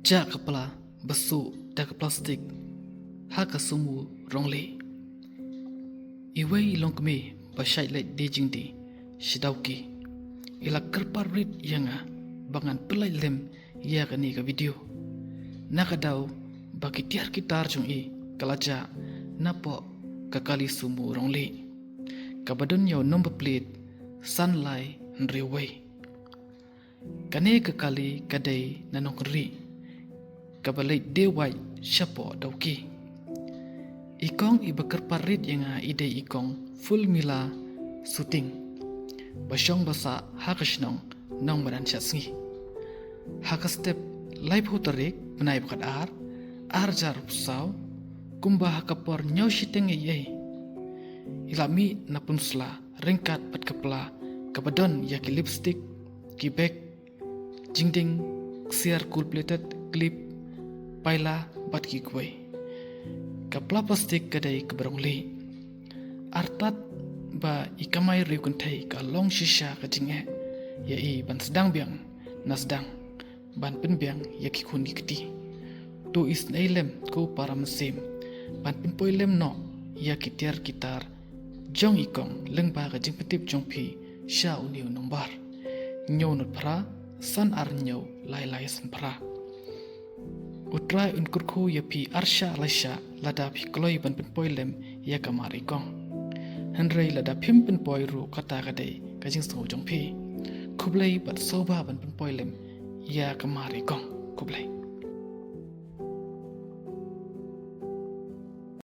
Ja kepala besu dak plastik haka sumu rongle iwei longkme bashai lai dejing di shidauki ila kerpar rit yanga bangan pelai lem ya kani ka video nakadau baki tiar kitar jung i kalaja napo kakali sumu rongle kabadon yo number plate sunlight nrewei kane kakali kadai nanokri kabalai dewai shapo dauki ikong ibakar parit yang ide ikong full mila shooting basyong basa hakashnong nong maran chasngi haka step live hotarik benai bakat ar jar saw kumba hakapor nyaw shiteng yei ilami napunsla ringkat pat kepala kabadon yaki lipstick ki bag jingding siar cool plated clip paila bat ki kuai kapla plastik kadai keberongli artat ba ikamai riukun thai ka long shisha ka jinge ya i ban sedang biang nasdang ban pen biang ya ki khun kiti to is nailem ko param sim ban pen poilem no ya ki tiar kitar jong ikong leng ba ka jing petip jong phi sha uniu nombar nyaw not phra san ar nyaw lai lai san phra utrai unkurku ya pi arsha lasha lada pi kloi ban pen poilem ya kamari kong handrei lada phim pen poi ru kata kadai kajing so jong phi kublai bat soba ban pen poilem ya kamari kong kublai